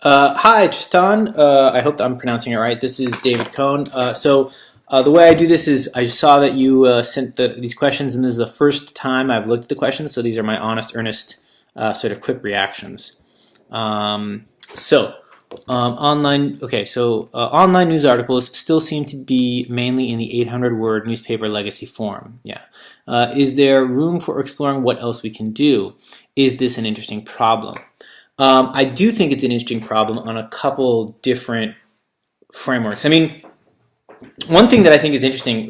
Hi, Tristan. I hope that I'm pronouncing it right. This is David Cohn. The way I do this is I saw that you sent these questions, and this is the first time I've looked at the questions, so these are my honest, earnest, sort of quick reactions. Um, so, online news articles still seem to be mainly in the 800-word newspaper legacy form. Yeah. Is there room for exploring what else we can do? Is this an interesting problem? I do think it's an interesting problem on a couple different frameworks. I mean, one thing that I think is interesting,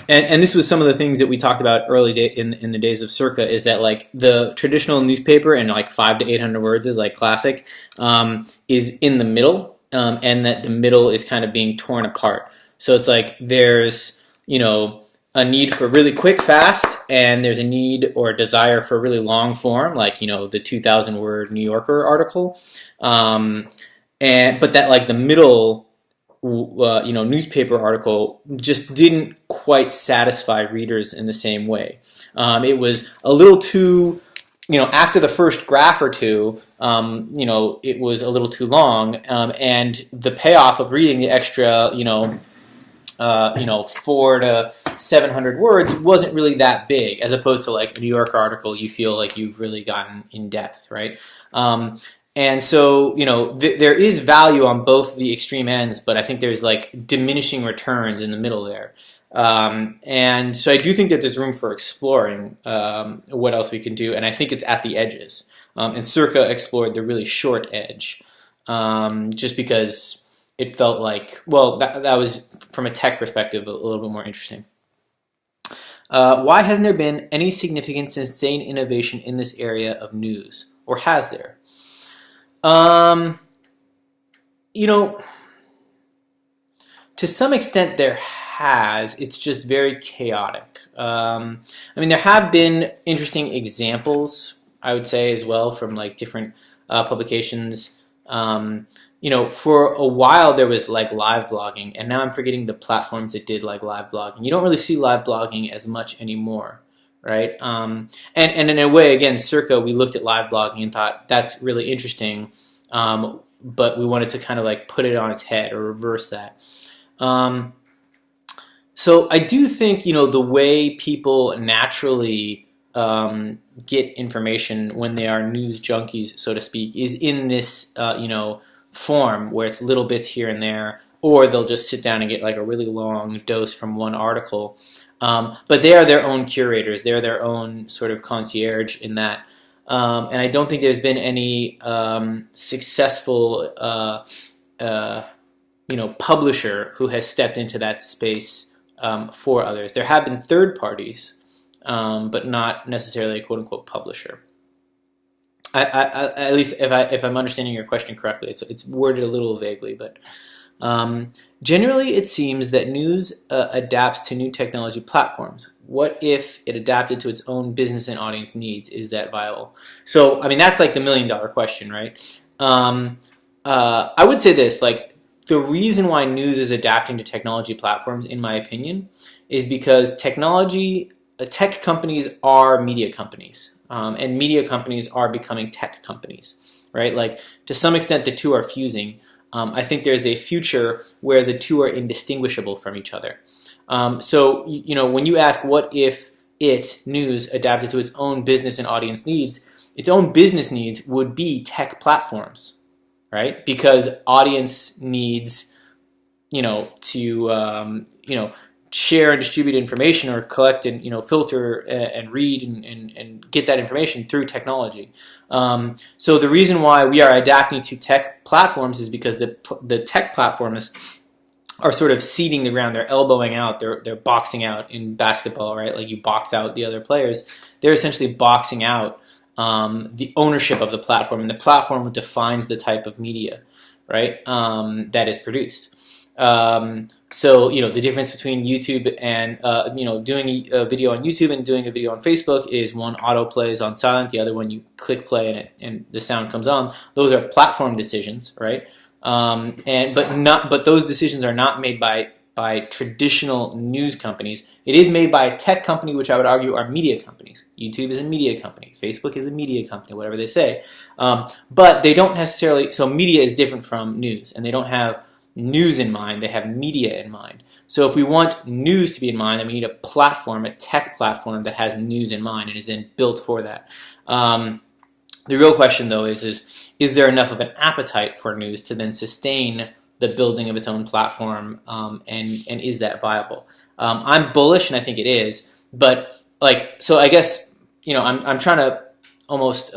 and this was some of the things that we talked about in the days of Circa, is that like the traditional newspaper and like 500 to 800 words is like classic, is in the middle, and that the middle is kind of being torn apart. So it's like there's a need for really quick, fast, and there's a need or a desire for really long form, like the 2,000-word New Yorker article, but that like the middle, newspaper article just didn't quite satisfy readers in the same way. It was a little too, after the first graph or two, it was a little too long, and the payoff of reading the extra, 400 to 700 words wasn't really that big, as opposed to like a New Yorker article, you feel like you've really gotten in depth, right? And so, there is value on both the extreme ends, but I think there's like diminishing returns in the middle there. And so I do think that there's room for exploring what else we can do, and I think it's at the edges. And Circa explored the really short edge, just because it felt like, well, that was, from a tech perspective, a little bit more interesting. Why hasn't there been any significant sustained innovation in this area of news? Or has there? To some extent there has. It's just very chaotic. There have been interesting examples, I would say, as well, from like different publications. For a while there was like live blogging, and now I'm forgetting the platforms that did like live blogging. You don't really see live blogging as much anymore, right? And in a way, again, Circa, we looked at live blogging and thought that's really interesting, but we wanted to kind of like put it on its head or reverse that. So I do think, the way people naturally get information when they are news junkies, so to speak, is in this, form where it's little bits here and there, or they'll just sit down and get like a really long dose from one article. But they are their own curators. They're their own sort of concierge in that. And I don't think there's been any successful, publisher who has stepped into that space for others. There have been third parties, but not necessarily a quote-unquote publisher. At least if I'm understanding your question correctly, it's worded a little vaguely, but generally it seems that news adapts to new technology platforms. What if it adapted to its own business and audience needs? Is that viable? So, that's like the $1,000,000 question, right? I would say this, like, the reason why news is adapting to technology platforms, in my opinion, is because tech companies are media companies. And media companies are becoming tech companies, right? Like, to some extent, the two are fusing. I think there's a future where the two are indistinguishable from each other. So, when you ask what if news, adapted to its own business and audience needs, its own business needs would be tech platforms, right? Because audience needs, to, share and distribute information, or collect and filter and read and get that information through technology. So the reason why we are adapting to tech platforms is because the tech platforms are sort of ceding the ground. They're elbowing out. They're boxing out in basketball, right? Like, you box out the other players. They're essentially boxing out the ownership of the platform, and the platform defines the type of media, right, that is produced. So, the difference between YouTube and, doing a video on YouTube and doing a video on Facebook is one auto plays on silent, the other one you click play and the sound comes on. Those are platform decisions, right? But those decisions are not made by by traditional news companies. It is made by a tech company, which I would argue are media companies. YouTube is a media company. Facebook is a media company, whatever they say. But they don't necessarily, so media is different from news, and they don't have news in mind, they have media in mind. So if we want news to be in mind, then we need a platform, a tech platform that has news in mind and is then built for that. The real question, though, is there enough of an appetite for news to then sustain the building of its own platform, and is that viable? I'm bullish, and I think it is, but so I guess I'm trying to almost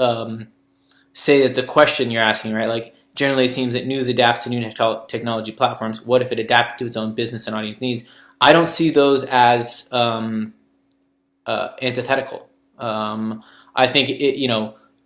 say that the question you're asking, right? Like generally, it seems that news adapts to new technology platforms. What if it adapted to its own business and audience needs? I don't see those as antithetical. I think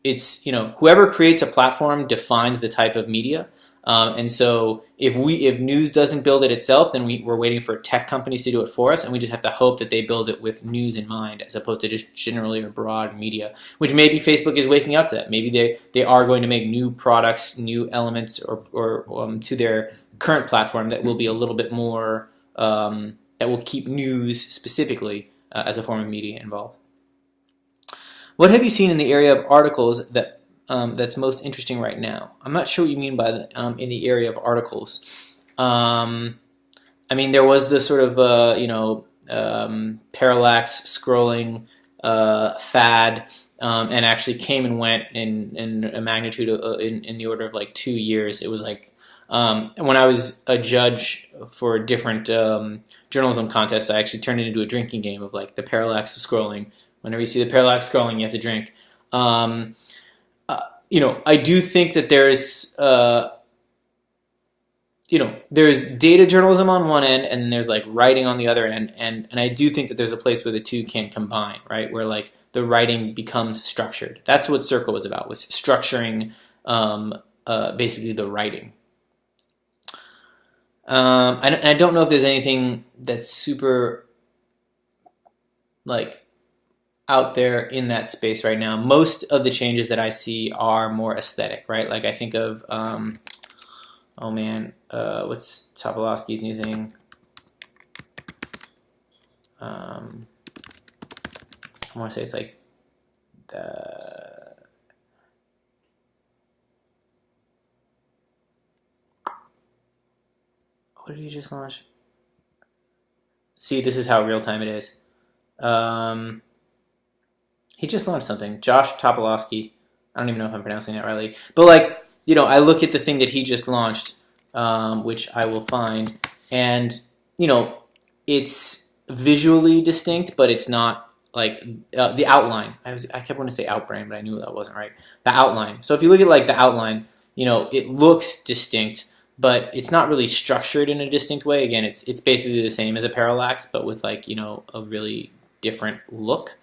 it's whoever creates a platform defines the type of media. And so if news doesn't build it itself, then we're waiting for tech companies to do it for us, and we just have to hope that they build it with news in mind as opposed to just generally or broad media, which maybe Facebook is waking up to that. Maybe they are going to make new products, new elements or to their current platform that will be a little bit more, that will keep news specifically as a form of media involved. What have you seen in the area of articles that's most interesting right now? I'm not sure what you mean by in the area of articles. I mean, there was the sort of parallax scrolling fad, and actually came and went in a magnitude in the order of like 2 years. It was like when I was a judge for different journalism contests, I actually turned it into a drinking game of like the parallax scrolling. Whenever you see the parallax scrolling, you have to drink. I do think that there's data journalism on one end, and there's like writing on the other end, and I do think that there's a place where the two can combine, right? Where like the writing becomes structured. That's what Circle was about, was structuring basically the writing. I don't know if there's anything that's super like out there in that space right now. Most of the changes that I see are more aesthetic, right? Like I think of, what's Topolowski's new thing? I want to say it's like what did he just launch? See, this is how real time it is. He just launched something. Josh Topolowski. I don't even know if I'm pronouncing that rightly. But like, I look at the thing that he just launched, which I will find, and it's visually distinct, but it's not like the outline. I kept wanting to say outbrain, but I knew that wasn't right. The outline. So if you look at like the outline, it looks distinct, but it's not really structured in a distinct way. Again, it's basically the same as a parallax, but with like a really different look.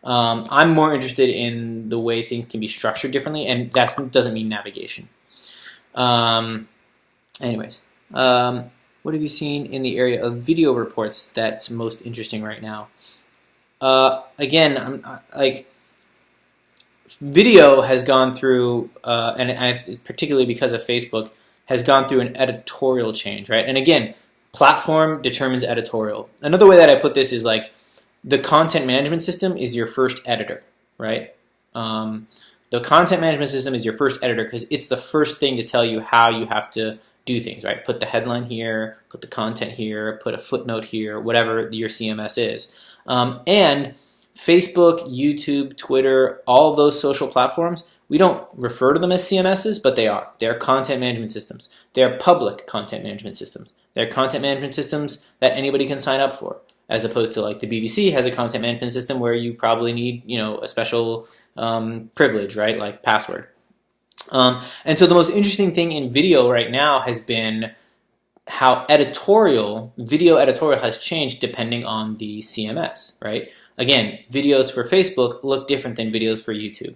I'm more interested in the way things can be structured differently, and that doesn't mean navigation. Anyways, what have you seen in the area of video reports that's most interesting right now? Again, video has gone through, and particularly because of Facebook, has gone through an editorial change, right? And again, platform determines editorial. Another way that I put this is like, the content management system is your first editor, right? The content management system is your first editor because it's the first thing to tell you how you have to do things, right? Put the headline here, put the content here, put a footnote here, whatever your CMS is. And Facebook, YouTube, Twitter, all of those social platforms, we don't refer to them as CMSs, but they are. They're content management systems. They're public content management systems. They're content management systems that anybody can sign up for, as opposed to like the BBC has a content management system where you probably need, a special privilege, right? Like password. And so the most interesting thing in video right now has been how video editorial has changed depending on the CMS, right? Again, videos for Facebook look different than videos for YouTube.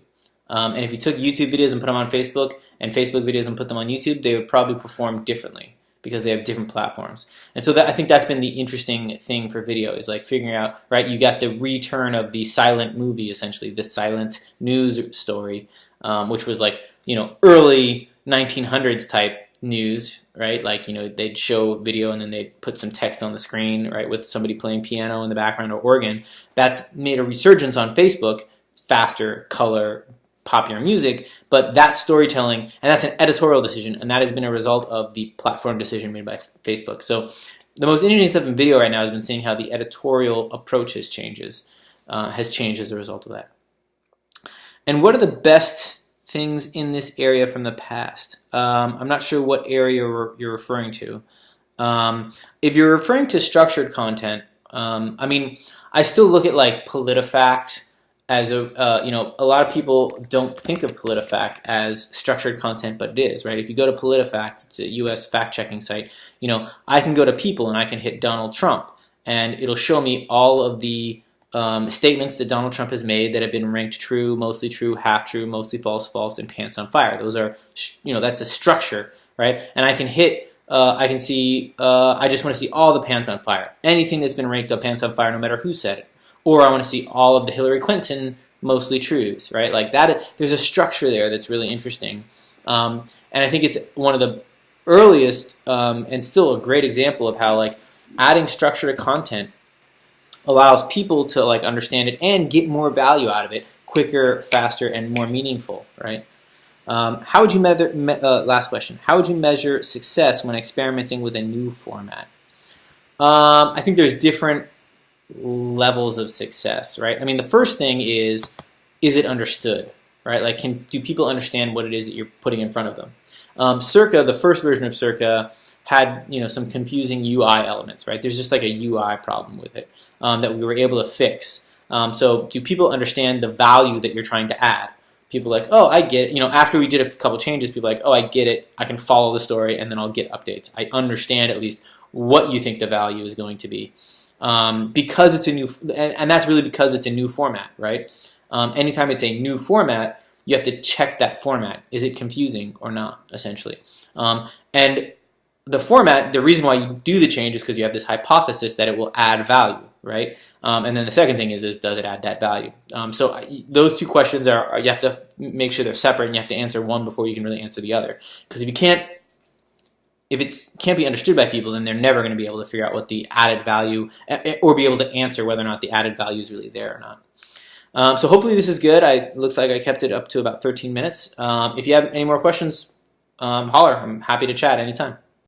And if you took YouTube videos and put them on Facebook, and Facebook videos and put them on YouTube, they would probably perform differently, because they have different platforms. And so I think that's been the interesting thing for video, is like figuring out, right, you got the return of the silent movie, essentially, the silent news story, which was like, early 1900s type news, right? Like, they'd show video and then they'd put some text on the screen, right, with somebody playing piano in the background or organ. That's made a resurgence on Facebook. It's faster, color, popular music, but that storytelling, and that's an editorial decision, and that has been a result of the platform decision made by Facebook. So the most interesting stuff in video right now has been seeing how the editorial approach has changed as a result of that. And what are the best things in this area from the past? I'm not sure what area you're referring to. If you're referring to structured content, I still look at like PolitiFact as a lot of people don't think of PolitiFact as structured content, but it is, right? If you go to PolitiFact, it's a U.S. fact-checking site. I can go to People and I can hit Donald Trump, and it'll show me all of the statements that Donald Trump has made that have been ranked true, mostly true, half true, mostly false, false, and pants on fire. Those are, that's a structure, right? And I can hit, I can see, I just want to see all the pants on fire. Anything that's been ranked up pants on fire, no matter who said it. Or I want to see all of the Hillary Clinton mostly truths, right? Like that, there's a structure there that's really interesting. And I think it's one of the earliest and still a great example of how like adding structure to content allows people to like understand it and get more value out of it quicker, faster, and more meaningful, right? How would you measure, last question, how would you measure success when experimenting with a new format? I think there's different levels of success, right? I mean, the first thing is it understood, right? Like, do people understand what it is that you're putting in front of them? Circa, the first version of Circa, had some confusing UI elements, right? There's just like a UI problem with it that we were able to fix. So do people understand the value that you're trying to add? People are like, oh, I get it. After we did a couple changes, people are like, oh, I get it. I can follow the story and then I'll get updates. I understand at least what you think the value is going to be. Because it's a new, and that's really because it's a new format, right? Anytime it's a new format, you have to check that format. Is it confusing or not, essentially? And the format, the reason why you do the change is because you have this hypothesis that it will add value, right? And then the second thing is does it add that value? So those two questions are you have to make sure they're separate, and you have to answer one before you can really answer the other. Because if it can't be understood by people, then they're never going to be able to figure out what the added value, or be able to answer whether or not the added value is really there or not. So hopefully this is good. It looks like I kept it up to about 13 minutes. If you have any more questions, holler. I'm happy to chat anytime.